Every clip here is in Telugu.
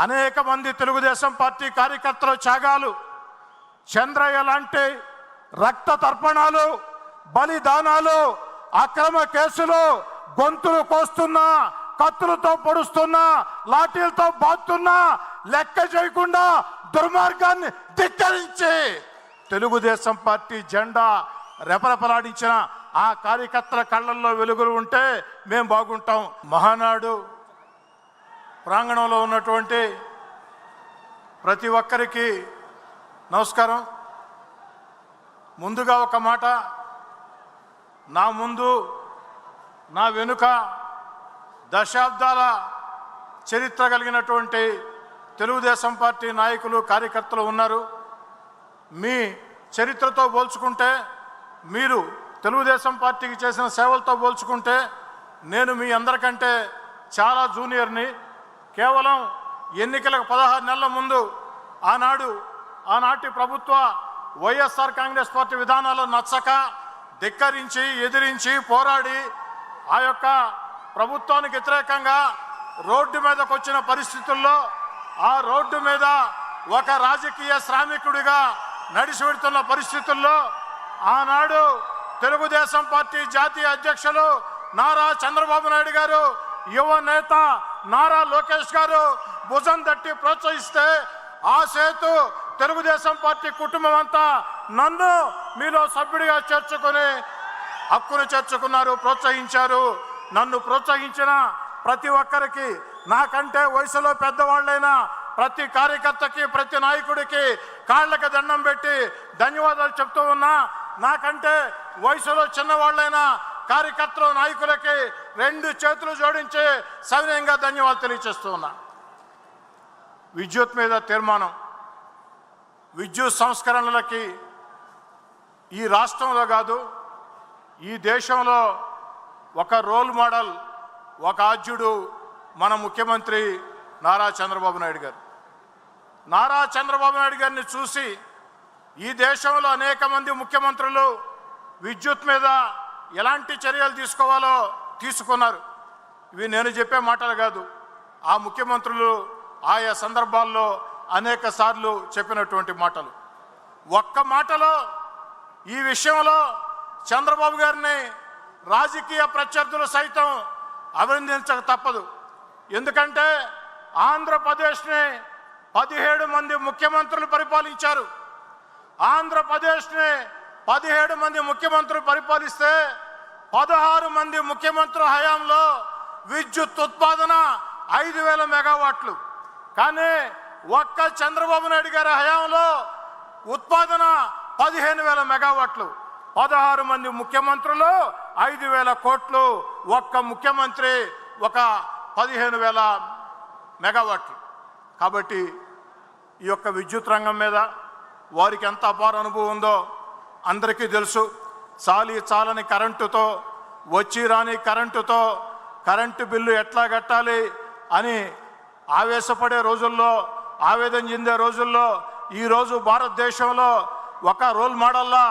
అనేక మంది తెలుగుదేశం పార్టీ కార్యకర్తల త్యాగాలు, చంద్రయ్య లాంటి రక్త తర్పణాలు, బలిదానాలు, అక్రమ కేసులు, గొంతులు కోస్తున్నా, కత్తులతో పొడుస్తున్నా, లాఠీలతో బాతున్నా లెక్క చేయకుండా దుర్మార్గాన్ని ధిక్కరించి తెలుగుదేశం పార్టీ జెండా రెపరెపలాడించిన ఆ కార్యకర్తల కళ్ళల్లో వెలుగులు ఉంటే మేము బాగుంటాం. మహానాడు ప్రాంగణంలో ఉన్నటువంటి ప్రతి ఒక్కరికి నమస్కారం. ముందుగా ఒక మాట, నా ముందు నా వెనుక దశాబ్దాల చరిత్ర కలిగినటువంటి తెలుగుదేశం పార్టీ నాయకులు, కార్యకర్తలు ఉన్నారు. మీ చరిత్రతో పోల్చుకుంటే, మీరు తెలుగుదేశం పార్టీకి చేసిన సేవలతో పోల్చుకుంటే నేను మీ అందరికంటే చాలా జూనియర్ని. కేవలం ఎన్నికలకు 16 నెలల ముందు ఆనాటి ప్రభుత్వ వైఎస్ఆర్ కాంగ్రెస్ పార్టీ విధానాలు నచ్చక ధిక్కరించి, ఎదిరించి, పోరాడి ఆ యొక్క ప్రభుత్వానికి వ్యతిరేకంగా రోడ్డు మీదకు వచ్చిన పరిస్థితుల్లో ఆ రోడ్డు మీద ఒక రాజకీయ శ్రామికుడిగా నడిచి వెడుతున్న పరిస్థితుల్లో ఆనాడు తెలుగుదేశం పార్టీ జాతీయ అధ్యక్షులు నారా చంద్రబాబు నాయుడు గారు, యువ నేత నారా లోకేష్ గారు భుజం తట్టి ప్రోత్సహిస్తే ఆ సేతు తెలుగుదేశం పార్టీ కుటుంబం అంతా నన్ను మీలో సభ్యుడిగా చేర్చుకొని హక్కును చేర్చుకున్నారు, ప్రోత్సహించారు. నన్ను ప్రోత్సహించిన ప్రతి ఒక్కరికి, నాకంటే వయసులో పెద్దవాళ్ళైనా ప్రతి కార్యకర్తకి, ప్రతి నాయకుడికి కాళ్ళకి దండం పెట్టి ధన్యవాదాలు చెప్తూ ఉన్నా. నాకంటే వయసులో చిన్నవాళ్ళైనా కార్యకర్తలు, నాయకులకి 2 చేతులు జోడించి సవినయంగా ధన్యవాదాలు తెలియజేస్తూ ఉన్నా. విద్యుత్ మీద తీర్మానం, విద్యుత్ సంస్కరణలకి ఈ రాష్ట్రంలో కాదు ఈ దేశంలో ఒక రోల్ మోడల్, ఒక ఆద్యుడు మన ముఖ్యమంత్రి నారా చంద్రబాబు నాయుడు గారు. నారా చంద్రబాబు నాయుడు గారిని చూసి ఈ దేశంలో అనేక మంది ముఖ్యమంత్రులు విద్యుత్ మీద ఎలాంటి చర్యలు తీసుకోవాలో తీసుకున్నారు. ఇవి నేను చెప్పే మాటలు కాదు, ఆ ముఖ్యమంత్రులు ఆయా సందర్భాల్లో అనేక సార్లు చెప్పినటువంటి మాటలు. ఒక్క మాటలో ఈ విషయంలో చంద్రబాబు గారిని రాజకీయ ప్రత్యర్థులు సైతం అభినందించక తప్పదు. ఎందుకంటే ఆంధ్రప్రదేశ్ని 17 మంది ముఖ్యమంత్రులు పరిపాలించారు. ఆంధ్రప్రదేశ్ని 17 మంది ముఖ్యమంత్రులు పరిపాలిస్తే 16 మంది ముఖ్యమంత్రుల హయాంలో విద్యుత్ ఉత్పాదన 5,000 మెగావాట్లు. కానీ ఒక్క చంద్రబాబు నాయుడు గారి హయాంలో ఉత్పాదన 15,000 మెగావాట్లు. 16 మంది ముఖ్యమంత్రులు 5,000 కోట్లు, ఒక్క ముఖ్యమంత్రి ఒక 15,000 మెగావాట్లు. కాబట్టి ఈ యొక్క విద్యుత్ రంగం మీద వారికి ఎంత అపార అనుభవం ఉందో అందరికీ తెలుసు. చాలని కరెంటుతో, వచ్చి రాని కరెంటుతో కరెంటు బిల్లు ఎట్లా కట్టాలి అని ఆవేశపడే రోజుల్లో, ఆవేదన చెందే రోజుల్లో ఈరోజు భారతదేశంలో ఒక రోల్ మోడల్లా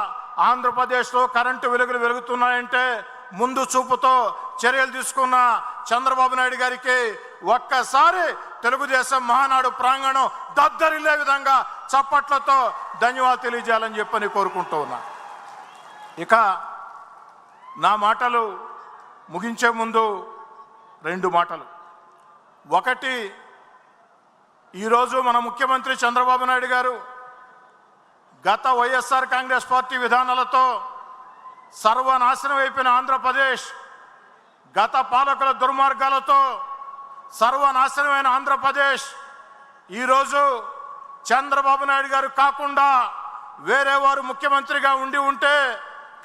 ఆంధ్రప్రదేశ్లో కరెంటు వెలుగులు వెలుగుతున్నాయంటే ముందు చూపుతో చర్యలు తీసుకున్న చంద్రబాబు నాయుడు గారికి ఒక్కసారి తెలుగుదేశం మహానాడు ప్రాంగణం దద్దరిల్లే విధంగా చప్పట్లతో ధన్యవాదాలు తెలియజేయాలని చెప్పని కోరుకుంటూ ఉన్నా. ఇక నా మాటలు ముగించే ముందు 2 మాటలు. ఒకటి, ఈరోజు మన ముఖ్యమంత్రి చంద్రబాబు నాయుడు గారు గత వైఎస్ఆర్ కాంగ్రెస్ పార్టీ విధానాలతో సర్వనాశనం అయిపోయిన ఆంధ్రప్రదేశ్, గత పాలకుల దుర్మార్గాలతో సర్వనాశనమైన ఆంధ్రప్రదేశ్ ఈరోజు చంద్రబాబు నాయుడు గారు కాకుండా వేరే వారు ముఖ్యమంత్రిగా ఉంటే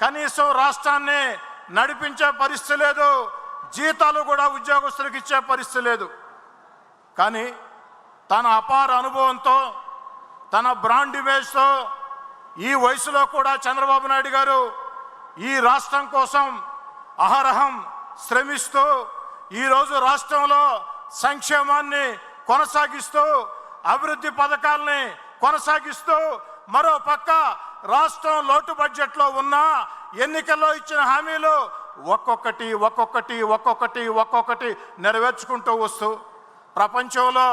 కనీసం రాష్ట్రాన్ని నడిపించే పరిస్థితి లేదు, జీతాలు కూడా ఉద్యోగస్తులకు ఇచ్చే పరిస్థితి లేదు. కానీ తన అపార అనుభవంతో, తన బ్రాండ్ ఇమేజ్తో ఈ వయసులో కూడా చంద్రబాబు నాయుడు గారు ఈ రాష్ట్రం కోసం అహరహం శ్రమిస్తూ ఈరోజు రాష్ట్రంలో సంక్షేమాన్ని కొనసాగిస్తూ, అభివృద్ధి పథకాలని కొనసాగిస్తూ, మరో పక్క రాష్ట్రం లోటు బడ్జెట్లో ఉన్న ఎన్నికల్లో ఇచ్చిన హామీలు ఒక్కొక్కటి నెరవేర్చుకుంటూ వస్తూ ప్రపంచంలో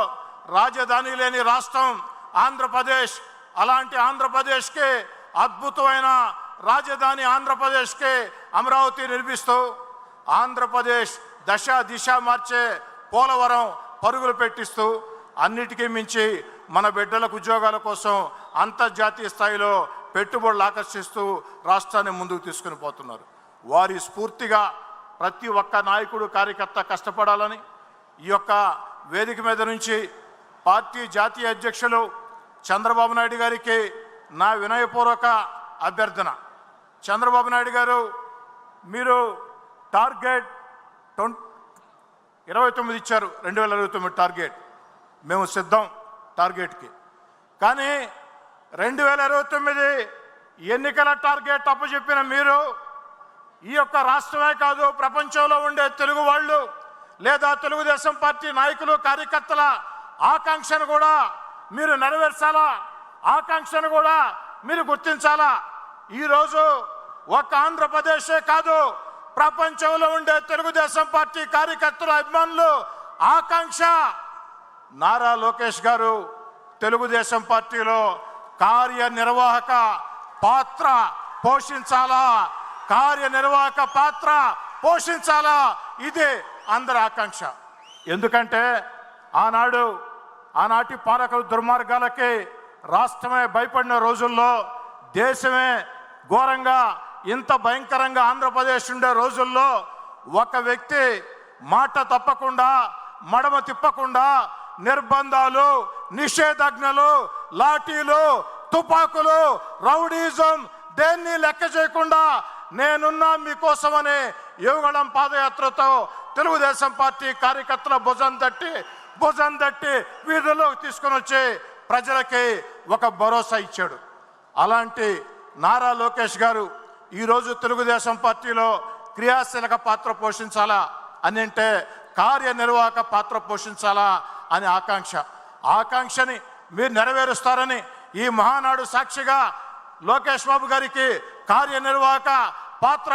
రాజధాని లేని రాష్ట్రం ఆంధ్రప్రదేశ్. అలాంటి ఆంధ్రప్రదేశ్కి అద్భుతమైన రాజధాని ఆంధ్రప్రదేశ్కి అమరావతి నిర్మిస్తూ ఆంధ్రప్రదేశ్ దశ దిశ మార్చే పోలవరం పరుగులు పెట్టిస్తూ అన్నిటికీ మించి మన బిడ్డలకు ఉద్యోగాల కోసం అంతర్జాతీయ స్థాయిలో పెట్టుబడులు ఆకర్షిస్తూ రాష్ట్రాన్ని ముందుకు తీసుకుని పోతున్నారు. వారి స్ఫూర్తిగా ప్రతి ఒక్క నాయకుడు కార్యకర్త కష్టపడాలని ఈ యొక్క వేదిక మీద నుంచి పార్టీ జాతీయ అధ్యక్షులు చంద్రబాబు నాయుడు గారికి నా వినయపూర్వక అభ్యర్థన. చంద్రబాబు నాయుడు గారు, మీరు టార్గెట్ 29 ఇచ్చారు, 2029 టార్గెట్. మేము సిద్ధం టార్గెట్కి. కానీ 2029 ఎన్నికల టార్గెట్ అప్పచెప్పిన మీరు ఈ యొక్క రాష్ట్రమే కాదు, ప్రపంచంలో ఉండే తెలుగు వాళ్ళు లేదా తెలుగుదేశం పార్టీ నాయకులు కార్యకర్తల ఆకాంక్షను కూడా మీరు నెరవేర్చాలా, ఆకాంక్షను కూడా మీరు గుర్తించాలా. ఈరోజు ఒక ఆంధ్రప్రదేశే కాదు, ప్రపంచంలో ఉండే తెలుగుదేశం పార్టీ కార్యకర్తల అభిమానులు ఆకాంక్ష నారా లోకేష్ గారు తెలుగుదేశం పార్టీలో కార్యనిర్వాహక పాత్ర పోషించాలా, కార్యనిర్వాహక పాత్ర పోషించాలా. ఇదే అందరి ఆకాంక్ష. ఎందుకంటే ఆనాటి పాలకుల దుర్మార్గాలకి రాష్ట్రమే భయపడిన రోజుల్లో, దేశమే ఘోరంగా ఇంత భయంకరంగా ఆంధ్రప్రదేశ్ ఉండే రోజుల్లో ఒక వ్యక్తి మాట తప్పకుండా, మడమ తిప్పకుండా నిర్బంధాలు, నిషేధాజ్ఞలు, లాఠీలు, తుపాకులు, రౌడీజం దేన్ని లెక్క చేయకుండా నేనున్నా మీకోసమని యువగళం పాదయాత్రతో తెలుగుదేశం పార్టీ కార్యకర్తల భుజం తట్టి వీధుల్లోకి తీసుకొని వచ్చి ప్రజలకి ఒక భరోసా ఇచ్చాడు. అలాంటి నారా లోకేష్ గారు ఈరోజు తెలుగుదేశం పార్టీలో క్రియాశీలక పాత్ర పోషించాలా అని అంటే కార్యనిర్వాహక పాత్ర పోషించాలా అని ఆకాంక్షని మీరు నెరవేరుస్తారని ఈ మహానాడు సాక్షిగా లోకేష్ బాబు గారికి కార్యనిర్వాహక పాత్ర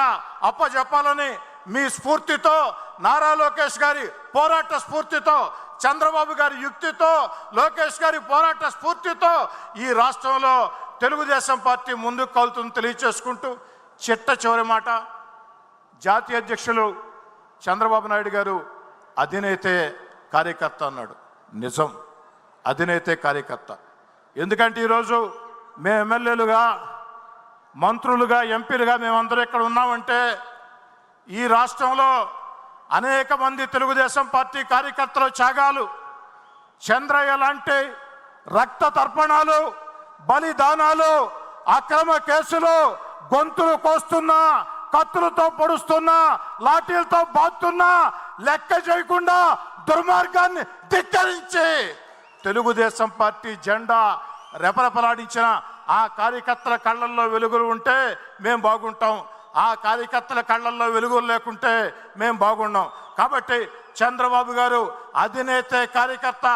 అప్పజెప్పాలని మీ స్ఫూర్తితో, నారా లోకేష్ గారి పోరాట స్ఫూర్తితో, చంద్రబాబు గారి యుక్తితో, లోకేష్ గారి పోరాట స్ఫూర్తితో ఈ రాష్ట్రంలో తెలుగుదేశం పార్టీ ముందుకు కలుతుందని తెలియచేసుకుంటూ, చివరి మాట, జాతీయ అధ్యక్షులు చంద్రబాబు నాయుడు గారు అధినేతే కార్యకర్త అన్నాడు. నిజం, అధినేతే కార్యకర్త. ఎందుకంటే ఈరోజు మేము ఎమ్మెల్యేలుగా, మంత్రులుగా, ఎంపీలుగా మేమందరూ ఇక్కడ ఉన్నామంటే ఈ రాష్ట్రంలో అనేక మంది తెలుగుదేశం పార్టీ కార్యకర్తల త్యాగాలు, చంద్రయ్య లాంటి రక్త తర్పణాలు, బలిదానాలు, అక్రమ కేసులు, గొంతులు కోస్తున్నా, కత్తులతో పొడుస్తున్నా, లాఠీలతో బాతున్నా లెక్క చేయకుండా దుర్మార్గాన్ని ధిక్కరించి తెలుగుదేశం పార్టీ జెండా రెపరెపలాడించిన ఆ కార్యకర్తల కళ్ళల్లో వెలుగులు ఉంటే మేము బాగుంటాం, ఆ కార్యకర్తల కళ్ళల్లో వెలుగులు లేకుంటే మేము బాగున్నాం. కాబట్టి చంద్రబాబు గారు అధినేత కార్యకర్త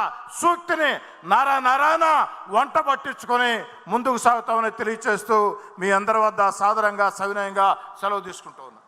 సూక్తిని నరాన వంట పట్టించుకొని ముందుకు సాగుతామని తెలియచేస్తూ మీ అందరి వద్ద సాదరంగా సవినయంగా సెలవు తీసుకుంటూ ఉన్నాను.